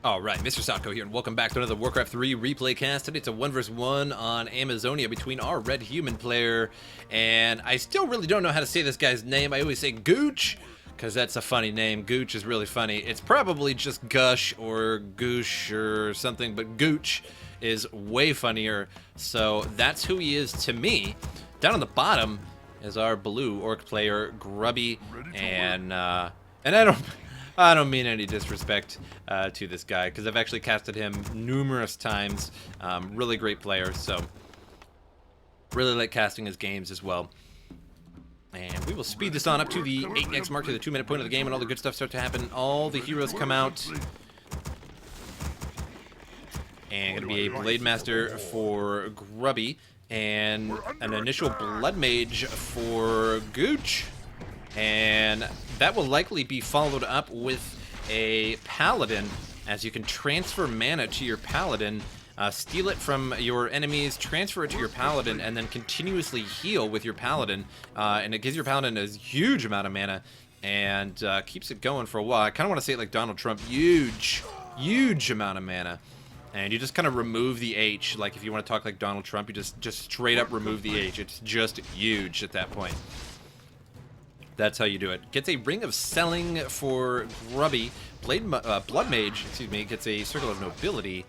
Alright, MrSotko here, and welcome back to another Warcraft 3 replay cast. Today it's a 1 vs 1 on Amazonia between our red human player, and I still really don't know how to say this guy's name. I always say Gusch, because that's a funny name. Gusch is really funny. It's probably just Gusch or Gusch or something, but Gusch is way funnier, so that's who he is to me. Down on the bottom is our blue orc player, Grubby, and I don't mean any disrespect to this guy, because I've actually casted him numerous times. Really great player, so really like casting his games as well. And we will speed this on up to the 8x mark, to the 2-minute point of the game, and all the good stuff starts to happen. All the heroes come out. And going to be a Blade Master for Grubby, and an initial Blood Mage for Gusch. And that will likely be followed up with a Paladin, as you can transfer mana to your Paladin, steal it from your enemies, transfer it to your Paladin, and then continuously heal with your Paladin. And it gives your Paladin a huge amount of mana, and keeps it going for a while. I kind of want to say it like Donald Trump, huge amount of mana. And you just kind of remove the H. Like if you want to talk like Donald Trump, you just straight up remove the H. It's just huge at that point. That's how you do it. Gets a Ring of Selling for Grubby. Blood Mage, excuse me, gets a Circle of Nobility.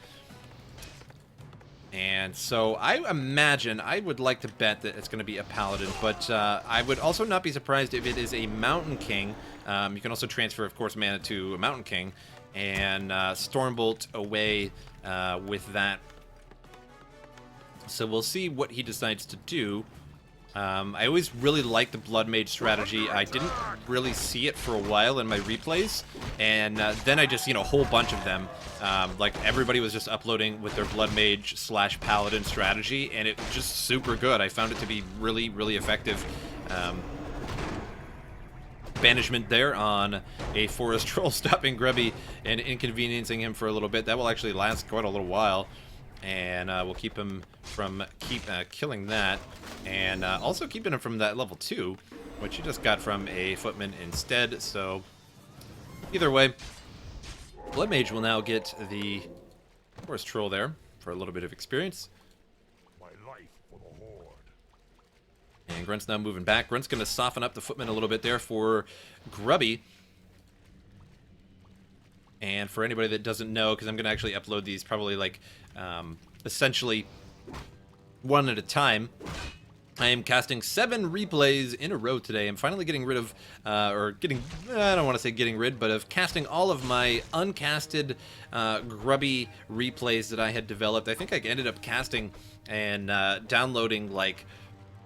And so I imagine, I would like to bet that it's going to be a Paladin, but I would also not be surprised if it is a Mountain King. You can also transfer, of course, mana to a Mountain King and Stormbolt away with that. So we'll see what he decides to do. I always really liked the Blood Mage strategy. I didn't really see it for a while in my replays, and then I just seen a whole bunch of them. Like everybody was just uploading with their Blood Mage / Paladin strategy, and it was just super good. I found it to be really effective. Banishment there on a Forest Troll, stopping Grubby and inconveniencing him for a little bit. That will actually last quite a little while. And we'll keep him from killing that, and also keeping him from that level 2, which he just got from a footman instead. So either way, Blood Mage will now get the Forest Troll there for a little bit of experience. My life for the Horde. And Grunt's now moving back. Grunt's going to soften up the footman a little bit there for Grubby. And for anybody that doesn't know, because I'm going to actually upload these probably like essentially one at a time, I am casting 7 replays in a row today. I'm finally getting rid of, I don't want to say getting rid, but of casting all of my uncasted Grubby replays that I had developed. I think I ended up casting and downloading like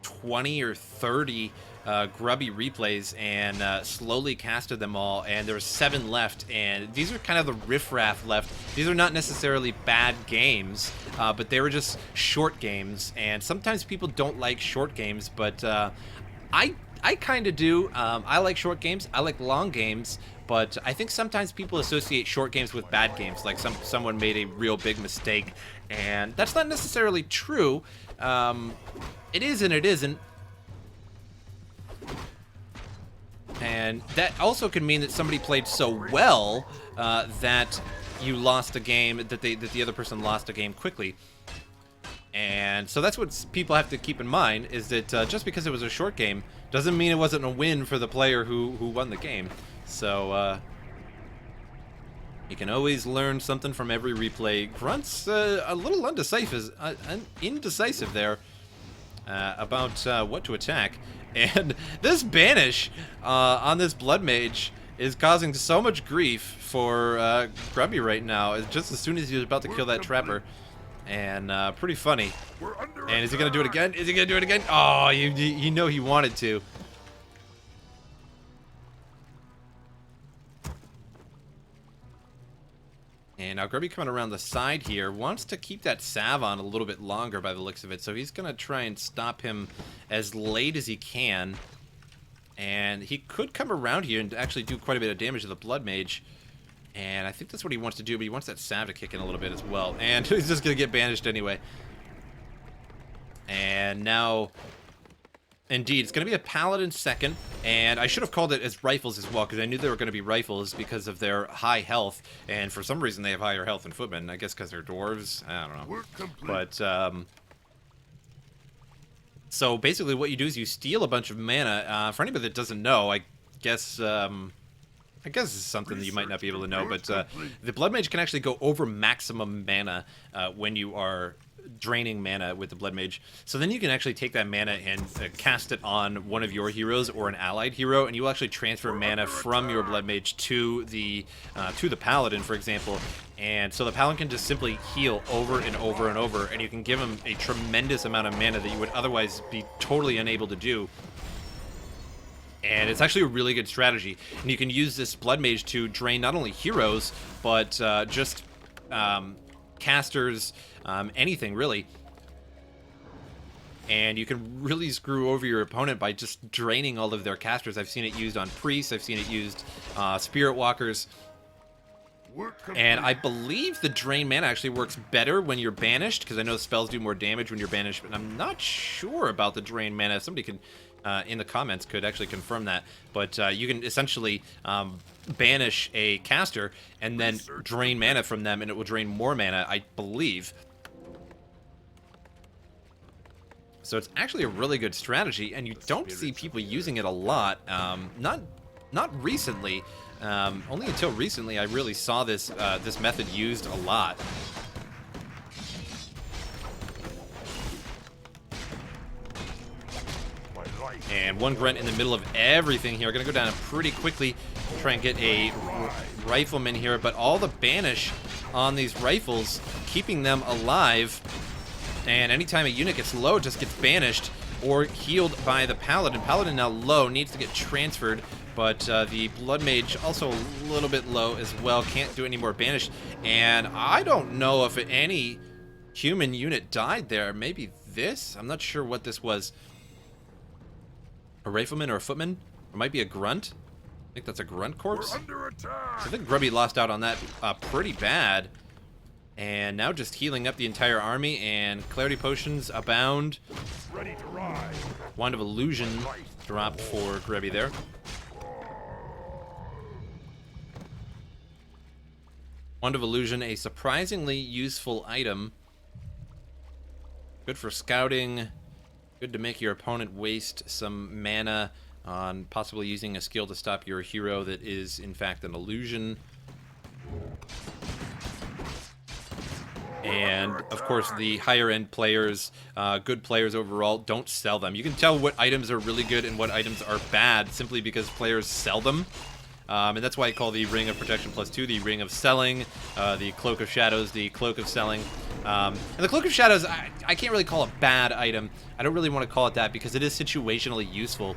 20 or 30 Grubby replays, and slowly casted them all, and there were 7 left, and these are kind of the riffraff left. These are not necessarily bad games, but they were just short games, and sometimes people don't like short games, but I kind of do. I like short games, I like long games, but I think sometimes people associate short games with bad games, like someone made a real big mistake, and that's not necessarily true. It is and it isn't. And that also could mean that somebody played so well that you lost a game, that the other person lost a game quickly. And so that's what people have to keep in mind, is that just because it was a short game doesn't mean it wasn't a win for the player who won the game. So you can always learn something from every replay. Grunt's a little indecisive there about what to attack. And this banish on this Blood Mage is causing so much grief for Grubby right now. It's just as soon as he was about to kill that Trapper. And pretty funny. And is he going to do it again? Is he going to do it again? Oh, you know he wanted to. And now Grubby coming around the side here wants to keep that salve on a little bit longer by the looks of it, so he's going to try and stop him as late as he can. And he could come around here and actually do quite a bit of damage to the Blood Mage. And I think that's what he wants to do, but he wants that salve to kick in a little bit as well. And he's just going to get banished anyway. And now Indeed, it's going to be a paladin second, and I should have called it as rifles as well, because I knew they were going to be rifles because of their high health, and for some reason they have higher health than footmen. I guess because they're dwarves. I don't know. But so basically, what you do is you steal a bunch of mana. For anybody that doesn't know, I guess this is something that you might not be able to know, but the Blood Mage can actually go over maximum mana when you are draining mana with the Blood Mage. So then you can actually take that mana and cast it on one of your heroes or an allied hero, and you will actually transfer mana from your Blood Mage to the Paladin, for example. And so the Paladin can just simply heal over and over and over, and you can give him a tremendous amount of mana that you would otherwise be totally unable to do. And it's actually a really good strategy. And you can use this Blood Mage to drain not only heroes, but just casters, anything really. And you can really screw over your opponent by just draining all of their casters. I've seen it used on priests, I've seen it used spirit walkers. And I believe the drain mana actually works better when you're banished, because I know spells do more damage when you're banished, but I'm not sure about the drain mana. Somebody could, in the comments, could actually confirm that. But you can essentially banish a caster and then drain mana from them, and it will drain more mana, I believe. So it's actually a really good strategy, and you don't see people using it a lot. Not recently. Only until recently I really saw this this method used a lot. And one grunt in the middle of everything here. Gonna go down pretty quickly, try and get a rifleman here, but all the banish on these rifles, keeping them alive. And anytime a unit gets low, it just gets banished or healed by the Paladin. Paladin now low, needs to get transferred, but the Blood Mage also a little bit low as well, can't do any more banish. And I don't know if any human unit died there. Maybe this? I'm not sure what this was. A rifleman or a footman? It might be a grunt. I think that's a grunt corpse. So I think Grubby lost out on that pretty bad. And now just healing up the entire army, and clarity potions abound. Ready to ride. Wand of Illusion dropped for Grubby there. Wand of Illusion, a surprisingly useful item. Good for scouting. Good to make your opponent waste some mana on possibly using a skill to stop your hero that is, in fact, an illusion. And, of course, the higher-end players, good players overall, don't sell them. You can tell what items are really good and what items are bad simply because players sell them. And that's why I call the Ring of Protection +2 the Ring of Selling, the Cloak of Shadows, the Cloak of Selling. And the Cloak of Shadows, I can't really call a bad item. I don't really want to call it that because it is situationally useful.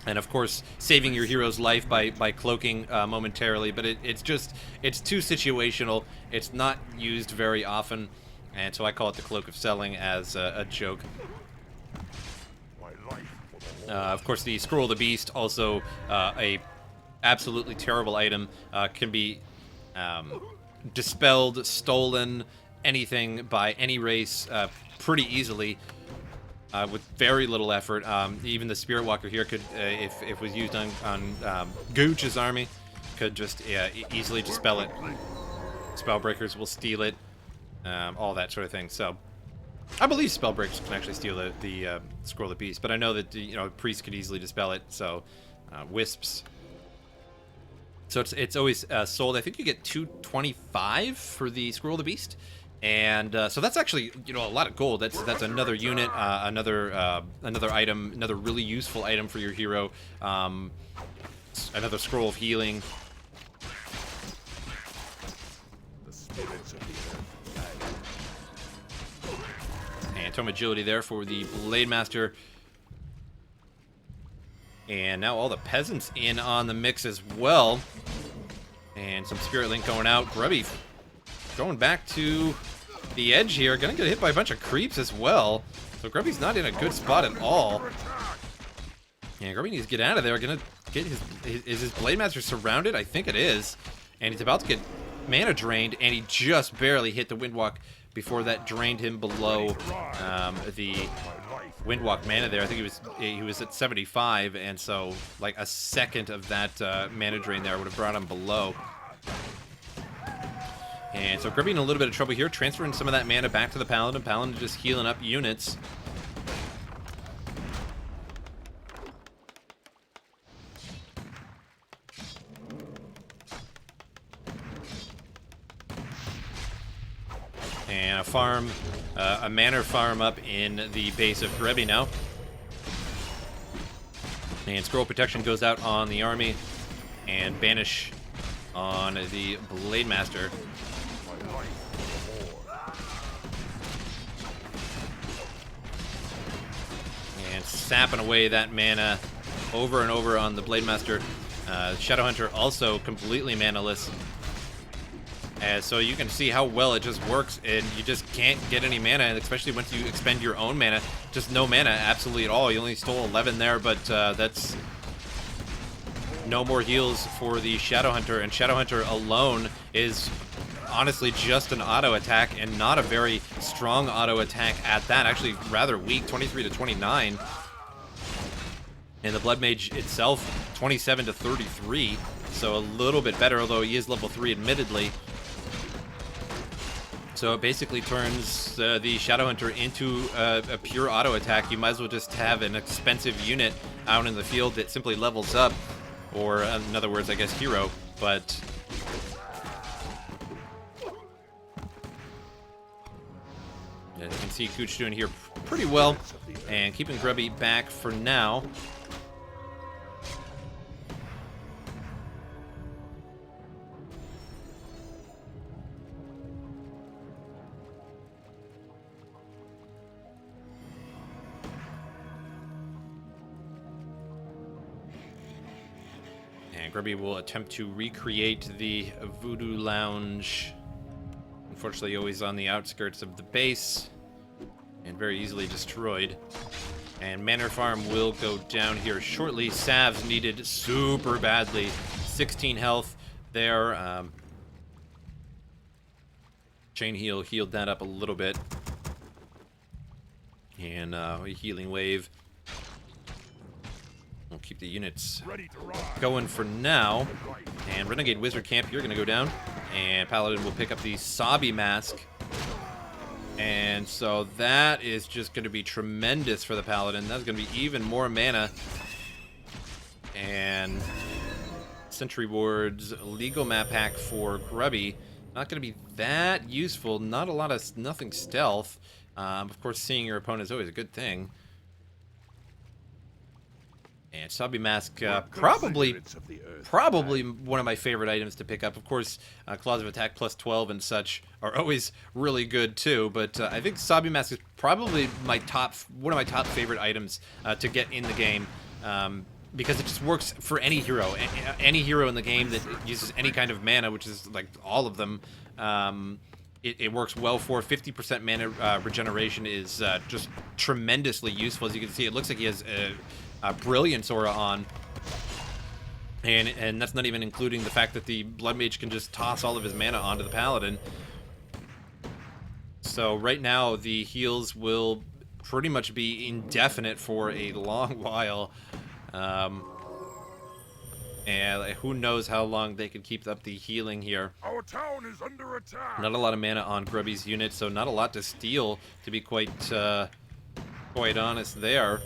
And of course, saving your hero's life by cloaking momentarily, but it's too situational. It's not used very often, and so I call it the Cloak of Selling as a joke. Of course, the Scroll of the Beast, also a absolutely terrible item, can be dispelled, stolen, anything by any race pretty easily. With very little effort. Even the Spirit Walker here could, if it was used on Gusch's army, could just easily dispel it. Spellbreakers will steal it, all that sort of thing. So, I believe Spellbreakers can actually steal the Scroll of the Beast, but I know that priests could easily dispel it. So, Wisps. So it's always sold. I think you get 225 for the Scroll of the Beast. And so that's actually, a lot of gold. That's another unit, another item, another really useful item for your hero. Another Scroll of Healing. And Tome Agility there for the Blade Master. And now all the peasants in on the mix as well. And some Spirit Link going out. Grubby going back to the edge here. Gonna get hit by a bunch of creeps as well. So Grubby's not in a good spot at all. Yeah, Grubby needs to get out of there. Gonna get is his Blade Master surrounded? I think it is. And he's about to get mana drained, and he just barely hit the Windwalk before that drained him below the Windwalk mana there. I think he was at 75, and so like a second of that mana drain there would have brought him below. And so Grubby in a little bit of trouble here, transferring some of that mana back to the Paladin. Paladin just healing up units. And a farm, a mana farm up in the base of Grubby now. And Scroll Protection goes out on the army, and Banish on the Blade Master. And sapping away that mana over and over on the Blade Master. Shadowhunter also completely manaless. So you can see how well it just works, and you just can't get any mana, especially once you expend your own mana. Just no mana, absolutely at all. You only stole 11 there, but that's no more heals for the Shadowhunter, and Shadowhunter alone is honestly just an auto attack, and not a very strong auto attack at that. Actually rather weak, 23 to 29. And the Blood Mage itself, 27 to 33, so a little bit better, although he is level 3 admittedly. So it basically turns the Shadowhunter into a pure auto attack. You might as well just have an expensive unit out in the field that simply levels up, or in other words, I guess, hero. But as you can see, Gusch doing here pretty well, and keeping Grubby back for now. Grubby will attempt to recreate the Voodoo Lounge. Unfortunately, always on the outskirts of the base, and very easily destroyed. And Manor Farm will go down here shortly. Salves needed super badly. 16 health there. Chain Heal healed that up a little bit. And a Healing Wave. We'll keep the units going for now. And Renegade Wizard Camp here going to go down. And Paladin will pick up the Sabi Mask. And so that is just going to be tremendous for the Paladin. That's going to be even more mana. And Sentry Ward's Legal Map Hack for Grubby. Not going to be that useful. Not a lot of nothing stealth. Of course, seeing your opponent is always a good thing. And Sabi Mask, probably one of my favorite items to pick up. Of course, Claws of Attack plus 12 and such are always really good too. But I think Sabi Mask is probably one of my top favorite items to get in the game, because it just works for any hero. Any hero in the game that uses any kind of mana, which is like all of them. It works well for. 50% mana regeneration is just tremendously useful. As you can see, it looks like he has Brilliance Aura on, and that's not even including the fact that the Blood Mage can just toss all of his mana onto the Paladin. So right now the heals will pretty much be indefinite for a long while, and who knows how long they can keep up the healing here. Our town is under attack. Not a lot of mana on Grubby's unit, so not a lot to steal, to be quite honest there.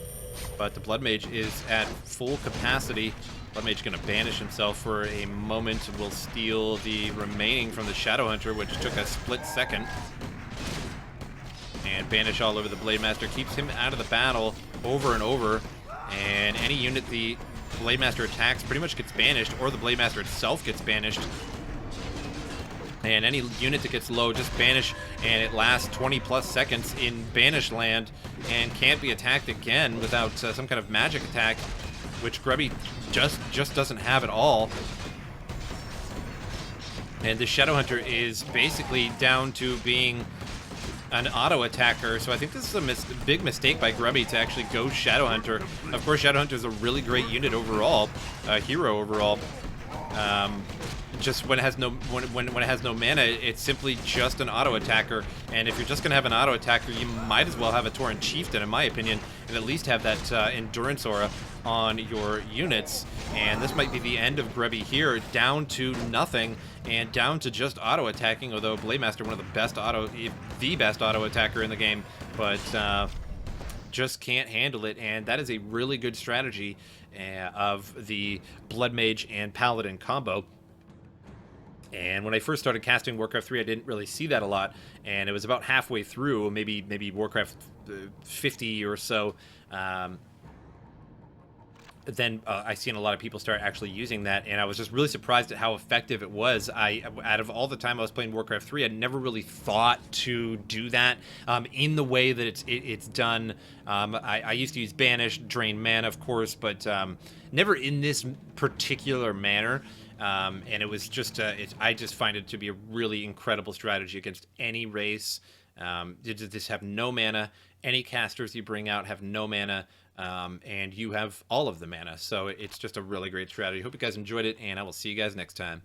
But the Blood Mage is at full capacity. Blood Mage going to banish himself for a moment. Will steal the remaining from the Shadowhunter, which took a split second. And banish all over the Blade Master. Keeps him out of the battle over and over. And any unit the Blade Master attacks pretty much gets banished, or the Blade Master itself gets banished. And any unit that gets low, just banish, and it lasts 20 plus seconds in banish land and can't be attacked again without some kind of magic attack, which Grubby just doesn't have at all. And the Shadowhunter is basically down to being an auto attacker, so I think this is a big mistake by Grubby to actually go Shadowhunter. Of course, Shadowhunter is a really great unit overall, hero overall. just when it has no when it has no mana, it's simply just an auto attacker. And if you're just gonna have an auto attacker, you might as well have a Tauren Chieftain, in my opinion, and at least have that endurance aura on your units. And this might be the end of Grubby here, down to nothing and down to just auto attacking. Although Blademaster, one of the best auto attacker in the game, but just can't handle it. And that is a really good strategy of the Blood Mage and Paladin combo. And when I first started casting Warcraft 3, I didn't really see that a lot, and it was about halfway through, maybe Warcraft 50 or so, then I seen a lot of people start actually using that, and I was just really surprised at how effective it was. Out of all the time I was playing Warcraft 3, I never really thought to do that in the way that it's done. I used to use Banish, Drain Mana, of course, but never in this particular manner. And it was just, I just find it to be a really incredible strategy against any race. You just have no mana. Any casters you bring out have no mana, and you have all of the mana. So it's just a really great strategy. Hope you guys enjoyed it, and I will see you guys next time.